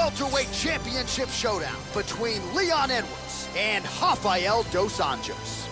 welterweight championship showdown between Leon Edwards and Rafael dos Anjos.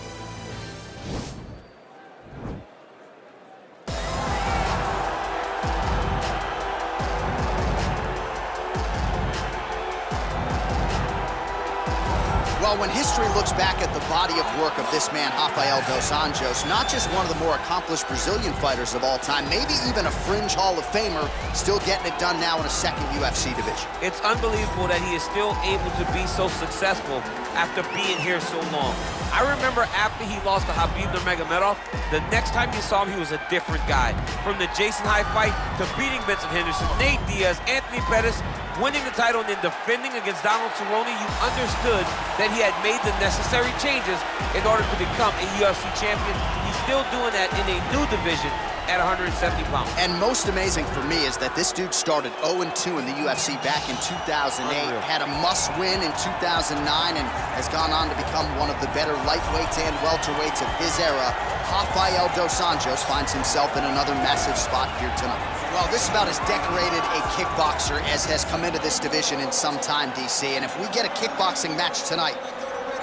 Well, when history looks back at the body of work of this man, Rafael dos Anjos, not just one of the more accomplished Brazilian fighters of all time, maybe even a fringe Hall of Famer, still getting it done now in a second UFC division. It's unbelievable that he is still able to be so successful after being here so long. I remember after he lost to Khabib Nurmagomedov, the next time you saw him, he was a different guy. From the Jason High fight to beating Vincent Henderson, Nate Diaz, Anthony Pettis, winning the title and then defending against Donald Cerrone, you understood that he had made the necessary changes in order to become a UFC champion. He's still doing that in a new division at 170 pounds. And most amazing for me is that this dude started 0-2 in the UFC back in 2008, had a must-win in 2009, and has gone on to become one of the better lightweights and welterweights of his era. Rafael dos Anjos finds himself in another massive spot here tonight. Well, this is about as decorated a kickboxer as has come into this division in some time, DC, and if we get a kickboxing match tonight,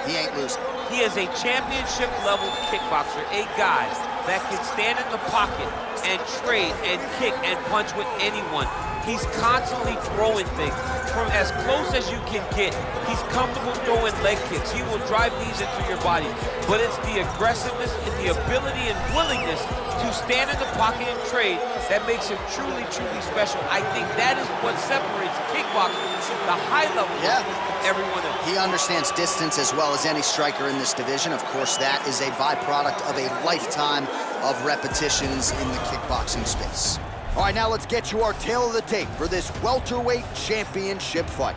he ain't losing. He is a championship-level kickboxer, a guy that can stand in the pocket and trade and kick and punch with anyone. He's constantly throwing things from as close as you can get. He's comfortable throwing leg kicks. He will drive these into your body. But it's the aggressiveness and the ability and willingness to stand in the pocket and trade that makes him truly, truly special. I think that is what separates kickboxing, the high level, from everyone else. He understands distance as well as any striker in this division. Of course, that is a byproduct of a lifetime of repetitions in the kickboxing space. All right, now let's get you our tale of the tape for this welterweight championship fight.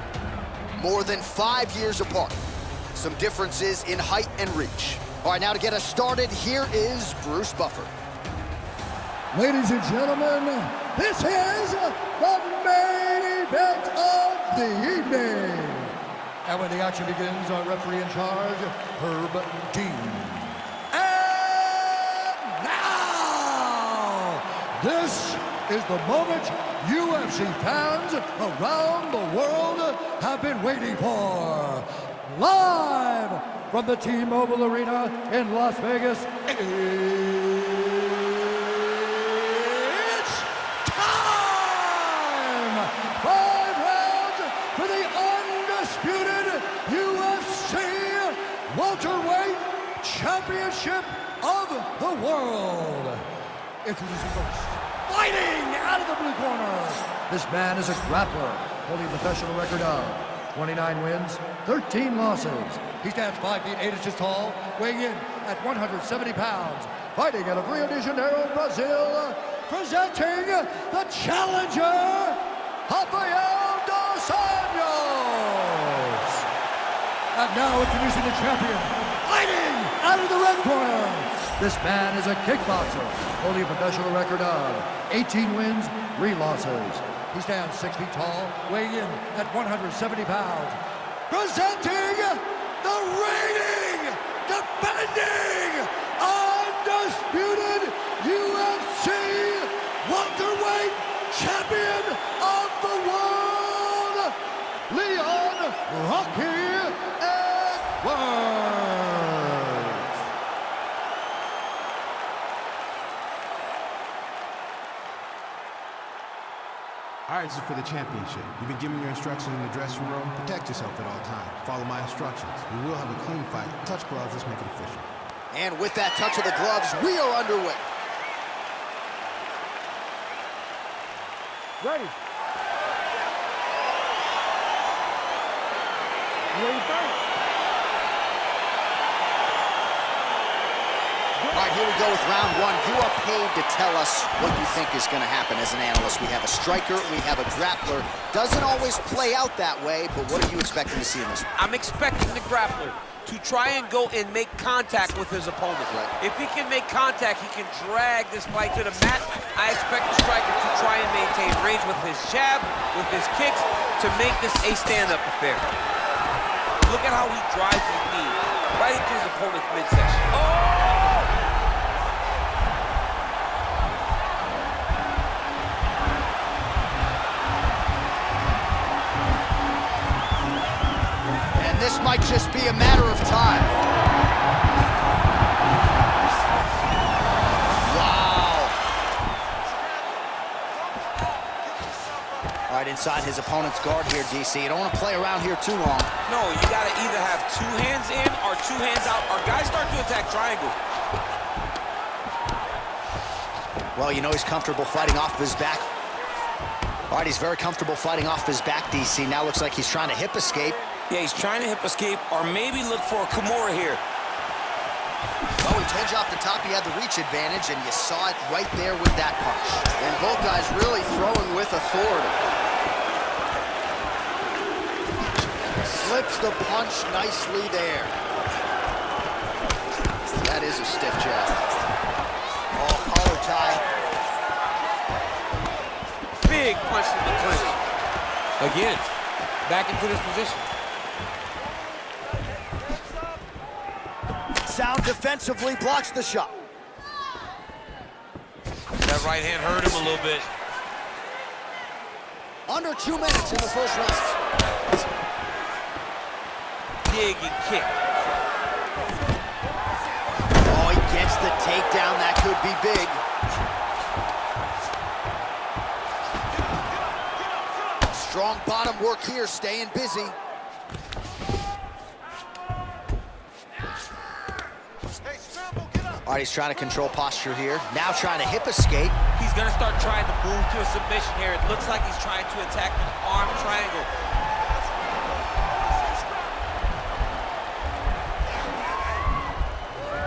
More than 5 years apart. Some differences in height and reach. All right, now to get us started, here is Bruce Buffer. Ladies and gentlemen, this is the main event of the evening. And when the action begins, our referee in charge, Herb Dean. And now, this is the moment UFC fans around the world have been waiting for. Live from the T-Mobile Arena in Las Vegas, it's time! 5 rounds for the undisputed UFC welterweight championship of the world. Introducing first, fighting out of the blue corner. This man is a grappler, holding a professional record of 29 wins, 13 losses. He stands 5 feet 8 inches tall, weighing in at 170 pounds. Fighting out of Rio de Janeiro, Brazil, presenting the challenger, Rafael dos Anjos. And now introducing the champion, fighting out of the red corner. This man is a kickboxer, holding a professional record of 18 wins, 3 losses. He stands 6 feet tall, weighing in at 170 pounds. Presenting the reigning, defending, undisputed UFC welterweight champion of the world, Leon Rocky Edwards. All right, this is for the championship. You've been given your instructions in the dressing room. Protect yourself at all times. Follow my instructions. We will have a clean fight. Touch gloves, let's make it official. And with that touch of the gloves, we are underway. Ready. Ready, fight. All right, here we go with round one. You are paid to tell us what you think is going to happen as an analyst. We have a striker, we have a grappler. Doesn't always play out that way, but what are you expecting to see in this one? I'm expecting the grappler to try and go and make contact with his opponent. Right. If he can make contact, he can drag this fight to the mat. I expect the striker to try and maintain range with his jab, with his kicks, to make this a stand-up affair. Look at how he drives his knee right into his opponent's midsection. Oh! this might just be a matter of time. Wow. All right, inside his opponent's guard here, DC. You don't want to play around here too long. No, you got to either have 2 hands in or 2 hands out, or guys start to attack triangle. Well, you know he's comfortable fighting off of his back. All right, he's very comfortable fighting off his back, DC. Now looks like he's trying to hip escape. Yeah, he's trying to hip escape or maybe look for a Kimura here. Oh, he told you off the top he had the reach advantage, and you saw it right there with that punch. And both guys really throwing with authority. Slips the punch nicely there. That is a stiff jab. Oh, collar tie. Big punch in the clinch. Again, back into this position. Sound defensively blocks the shot. That right hand hurt him a little bit. Under 2 minutes in the first round. Dig and kick. Oh, he gets the takedown. That could be big. Strong bottom work here, staying busy. All right, he's trying to control posture here. Now trying to hip escape. He's gonna start trying to move to a submission here. It looks like he's trying to attack an arm triangle.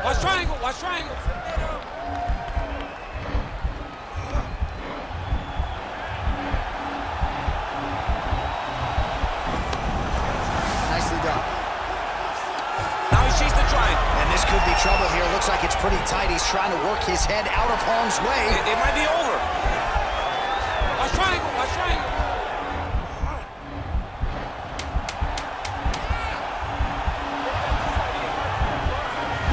Watch triangle, watch triangle. Nicely done. Now he's chasing the triangle. And this could be trouble here. Looks like it's pretty tight. He's trying to work his head out of harm's way. It might be over. Watch triangle, watch triangle.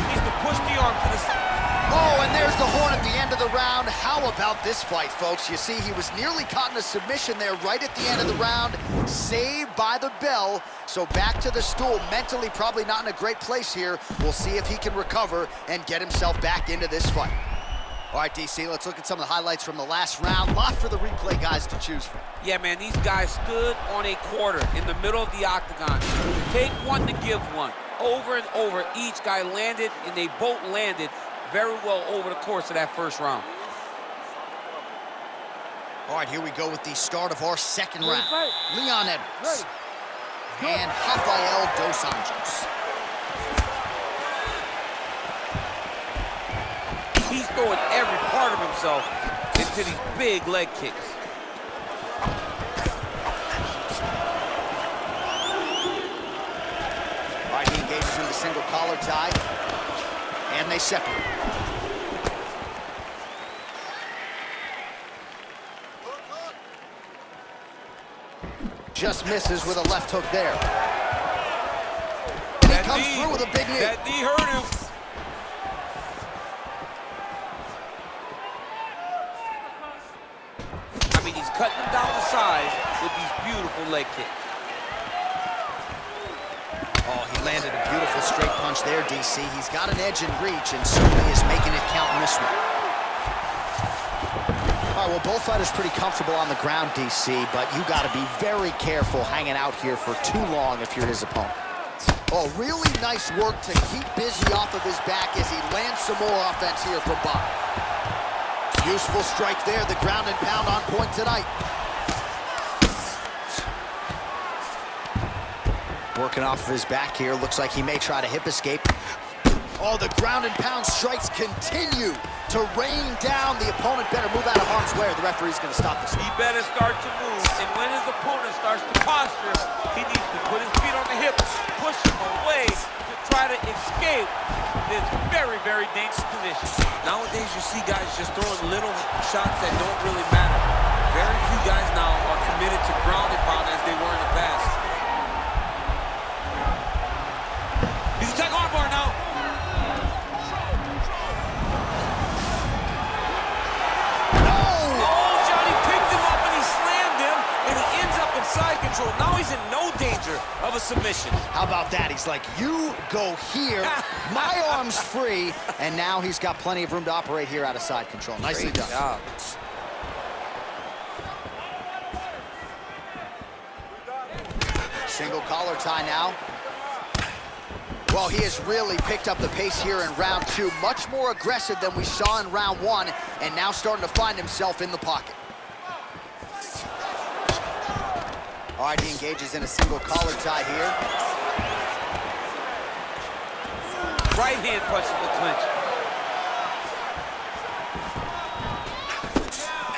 Needs to push the arm to the side. Oh, and there's the horn at the end of the round. How about this fight, folks? You see, he was nearly caught in a submission there right at the end of the round. Saved by the bell. So back to the stool. Mentally probably not in a great place here. We'll see if he can recover and get himself back into this fight. All right, DC, let's look at some of the highlights from the last round. Lot for the replay guys to choose from. Yeah, man, these guys stood on a quarter in the middle of the octagon. Take one to give one. Over and over, each guy landed, and they both landed very well over the course of that first round. All right, here we go with the start of our second round. Leon Edwards and Rafael dos Anjos. He's throwing every part of himself into these big leg kicks. All right, he engages in the single collar tie, and they separate. Just misses with a left hook there. And he comes through with a big knee. That knee hurt him. I mean, he's cutting them down the side with these beautiful leg kicks. Oh, he landed a beautiful straight punch there, DC. He's got an edge in reach and certainly is making it count in this one. All right, well, both fighters pretty comfortable on the ground, DC, but you got to be very careful hanging out here for too long if you're his opponent. Oh, really nice work to keep busy off of his back as he lands some more offense here from Bob. Useful strike there, the ground and pound on point tonight. Working off of his back here, looks like he may try to hip escape. Oh, the ground and pound strikes continue to rain down. The opponent better move out of harm's way or the referee's gonna stop this. He better start to move, and when his opponent starts to posture, he needs to put his feet on the hips, push him away to try to escape this very, very dangerous position. Nowadays, you see guys just throwing little shots that don't really matter. Very few guys now are committed to ground and pound as they were in the past. He's attacking armbar now. Side control. Now he's in in no danger of a submission. How about that? He's like, you go here, my arm's free, and now he's got plenty of room to operate here out of side control. Nicely done. Job. Single collar tie now. Well, he has really picked up the pace here in round 2. Much more aggressive than we saw in round 1, and now starting to find himself in the pocket. All right, he engages in a single collar tie here. Right hand punch in the clinch.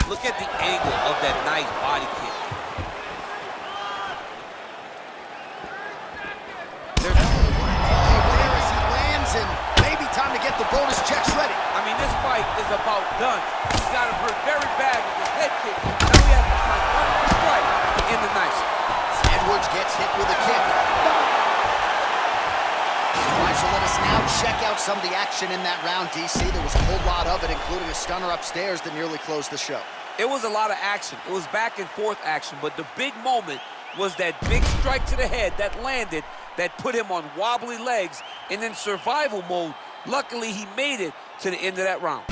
Look at the angle of that nice body kick. And maybe time to get the bonus checks ready. I mean, this fight is about done. He's got him hurt very bad with his head kick. Now he has to find one more strike to end the night. Edwards gets hit with a kick. All right, so let us now check out some of the action in that round, DC. There was a whole lot of it, including a stunner upstairs that nearly closed the show. It was a lot of action. It was back and forth action, but the big moment was that big strike to the head that landed, that put him on wobbly legs and in survival mode. Luckily, he made it to the end of that round.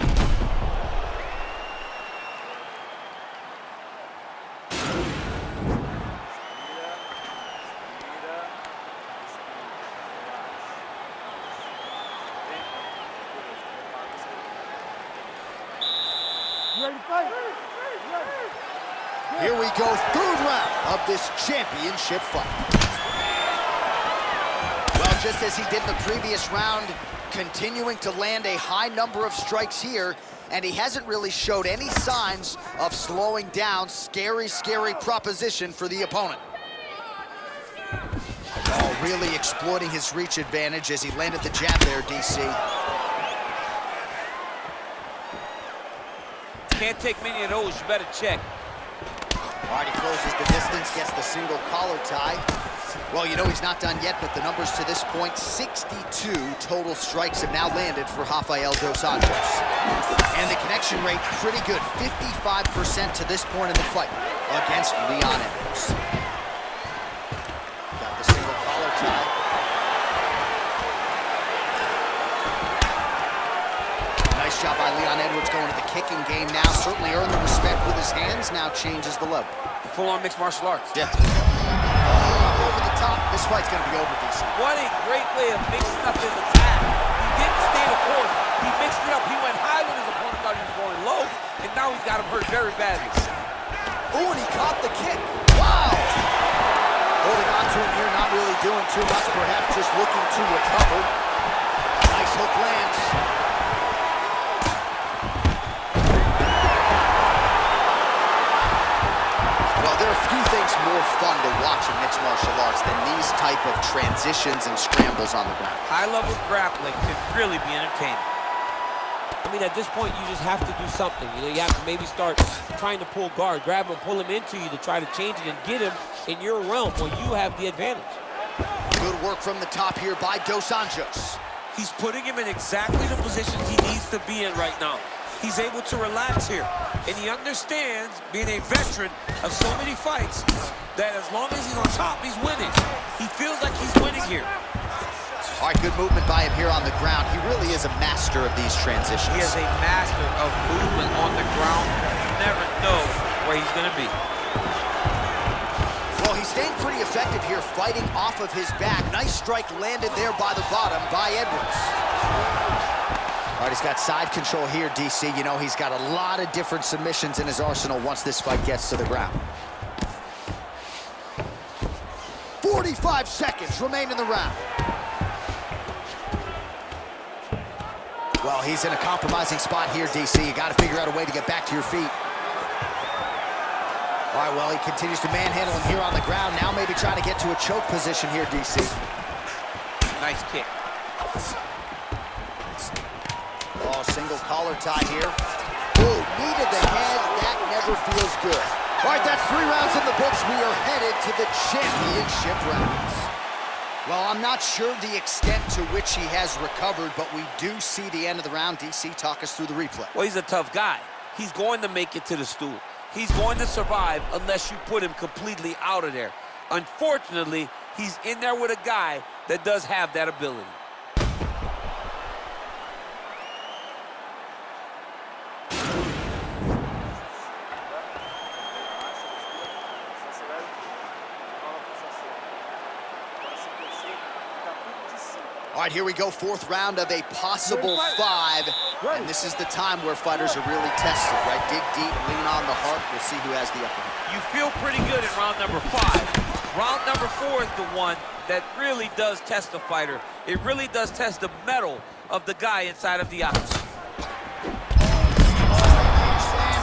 Here we go, third round of this championship fight. Well, just as he did in the previous round, continuing to land a high number of strikes here, and he hasn't really showed any signs of slowing down. Scary, scary proposition for the opponent. Oh, really exploiting his reach advantage as he landed the jab there, DC. Can't take many of those, you better check. All right, he closes the distance, gets the single collar tie. Well, you know he's not done yet, but the numbers to this point, 62 total strikes have now landed for Rafael dos Anjos. And the connection rate pretty good, 55% to this point in the fight against Leon Edwards. Got the single collar tie. Nice job by Leon Edwards going to the kicking game now. Certainly earned the respect with his hands, now changes the level. Full-on mixed martial arts. Yeah. Over the top, this fight's gonna be over, DC. What a great way of mixing up his attack. He didn't stay the course. He mixed it up. He went high when his opponent thought he was going low, and now he's got him hurt very badly. Oh, and he caught the kick. Wow! Holding on to him here, not really doing too much, perhaps just looking to recover. Nice hook lands. There are few things more fun to watch in mixed martial arts than these type of transitions and scrambles on the ground. High-level grappling can really be entertaining. I mean, at this point, you just have to do something. You know, you have to maybe start trying to pull guard, grab him, pull him into you to try to change it and get him in your realm where you have the advantage. Good work from the top here by dos Anjos. He's putting him in exactly the position he needs to be in right now. He's able to relax here, and he understands, being a veteran of so many fights, that as long as he's on top, he's winning. He feels like he's winning here. All right, good movement by him here on the ground. He really is a master of these transitions. He is a master of movement on the ground. You never know where he's going to be. Well, he's staying pretty effective here, fighting off of his back. Nice strike landed there by the bottom by Edwards. All right, he's got side control here, DC. You know, he's got a lot of different submissions in his arsenal once this fight gets to the ground. 45 seconds remain in the round. Well, he's in a compromising spot here, DC. You got to figure out a way to get back to your feet. All right, well, he continues to manhandle him here on the ground. Now maybe trying to get to a choke position here, DC. Nice kick. Oh, single collar tie here. Oh, knee to the head. That never feels good. All right, that's 3 rounds in the books. We are headed to the championship rounds. Well, I'm not sure the extent to which he has recovered, but we do see the end of the round. DC, talk us through the replay. Well, he's a tough guy. He's going to make it to the stool. He's going to survive unless you put him completely out of there. Unfortunately, he's in there with a guy that does have that ability. All right, here we go, fourth round of a possible 5. And this is the time where fighters are really tested, right? Dig deep, lean on the heart. We'll see who has the upper hand. You feel pretty good in round number 5. Round number 4 is the one that really does test the fighter. It really does test the mettle of the guy inside of the octagon.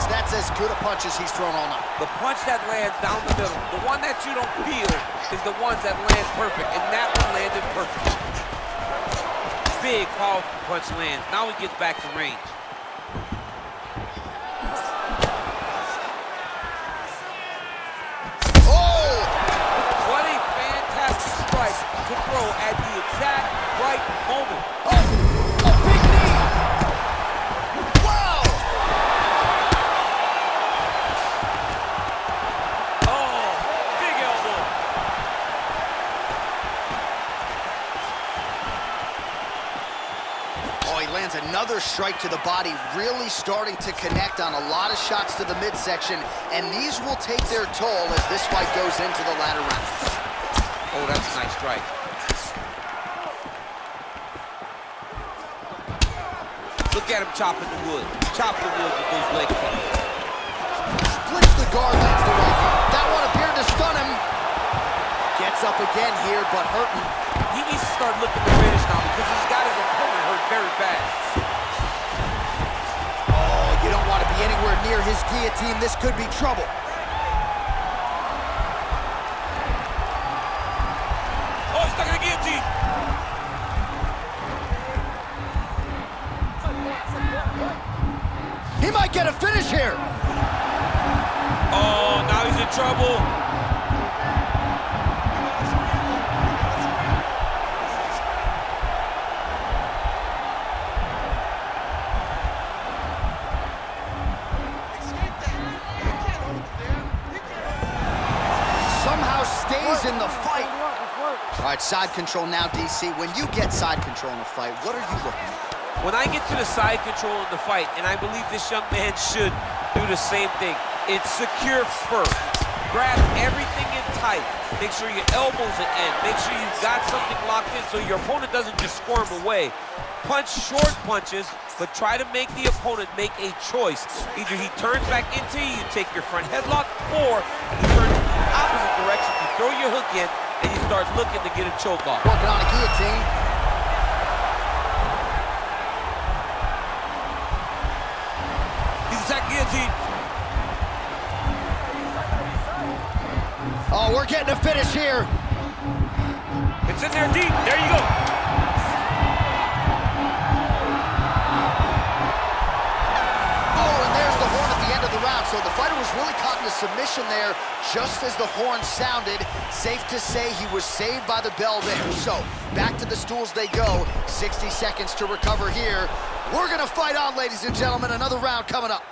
That's as good a punch as he's thrown all night. The punch that lands down the middle, the one that you don't feel, is the ones that land perfect, and that one landed perfect. Big, powerful punch lands. Now he gets back to range. Oh! What a fantastic strike to throw at the exact right moment. Oh, a big knee! Wow! Oh, big elbow. Oh, he lands another strike to the body, really starting to connect on a lot of shots to the midsection, and these will take their toll as this fight goes into the latter rounds. Oh, that's a nice strike. Look at him chopping the wood. Chop the wood with those leg kicks. Splits the guard, lands the right hand. That one appeared to stun him. Gets up again here, but hurting. He needs to start looking to finish now because he's got his opponent hurt very bad. Oh, you don't want to be anywhere near his guillotine. This could be trouble. Oh, he's stuck in the guillotine. He might get a finish here. Oh, now he's in trouble. Somehow stays in the fight. All right, side control now, DC. When you get side control in a fight, what are you looking at? When I get to the side control in the fight, and I believe this young man should do the same thing, it's secure first. Grab everything in tight. Make sure your elbows are in. Make sure you've got something locked in so your opponent doesn't just squirm away. Punch short punches, but try to make the opponent make a choice. Either he turns back into you, you take your front headlock, or you turn in the opposite direction, you throw your hook in, and you start looking to get a choke off. Working on a guillotine. He's attacking guillotine. Oh, we're getting a finish here. It's in there deep. There you go. Oh, and there's the horn at the end of the round. So the fighter was really caught in a submission there just as the horn sounded. Safe to say he was saved by the bell there. So back to the stools they go. 60 seconds to recover here. We're going to fight on, ladies and gentlemen. Another round coming up.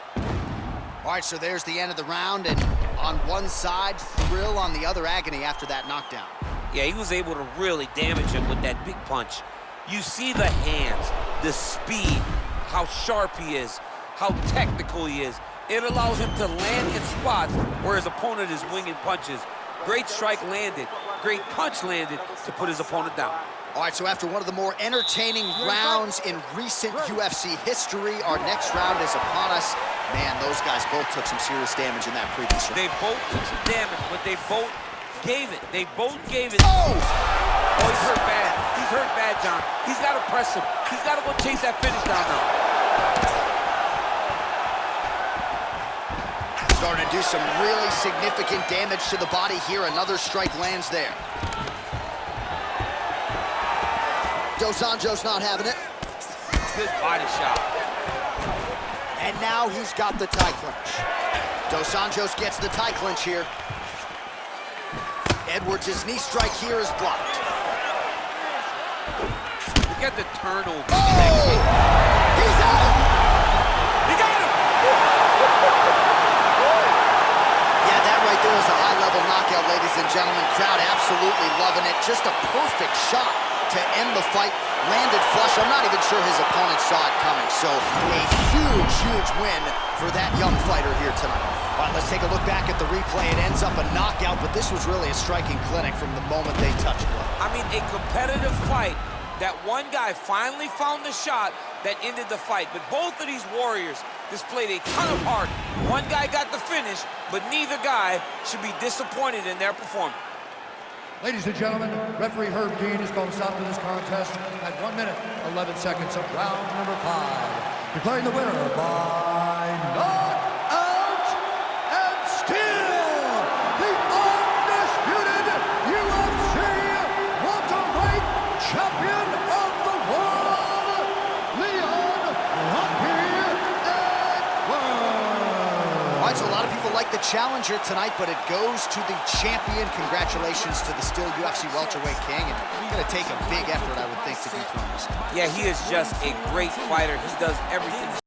All right, so there's the end of the round, and on one side, thrill, on the other, agony after that knockdown. Yeah, he was able to really damage him with that big punch. You see the hands, the speed, how sharp he is, how technical he is. It allows him to land in spots where his opponent is winging punches. Great strike landed, great punch landed to put his opponent down. All right, so after one of the more entertaining rounds in recent UFC history, our next round is upon us. Man, those guys both took some serious damage in that previous round. They both took some damage, but they both gave it. They both gave it. Oh! Oh, he's hurt bad. He's hurt bad, John. He's got to press him. He's got to go chase that finish down now. Starting to do some really significant damage to the body here. Another strike lands there. Dos Anjos not having it. Good body shot. And now he's got the tie clinch. Dos Anjos gets the tie clinch here. Edwards' knee strike here is blocked. Look at the turnover. Oh! He's out! He got him! Yeah, that right there is a high-level knockout, ladies and gentlemen. Crowd absolutely loving it. Just a perfect shot to end the fight. Landed flush. I'm not even sure his opponent saw it coming. So a huge, huge win for that young fighter here tonight. All right, let's take a look back at the replay. It ends up a knockout, but this was really a striking clinic from the moment they touched blood. I mean, a competitive fight. That one guy finally found the shot that ended the fight. But both of these warriors displayed a ton of heart. One guy got the finish, but neither guy should be disappointed in their performance. Ladies and gentlemen, referee Herb Dean is going to stop to this contest at 1 minute, 11 seconds of round number 5. Declaring the winner by knockout and still the undisputed UFC welterweight champion of the world, Leon Rocky Edwards. All right, so a lot of people like the challenger tonight, but it goes to the champion. Congratulations to the still UFC welterweight king, and it's going to take a big effort, I would think, to dethrone this guy. Yeah, he is just a great fighter. He does everything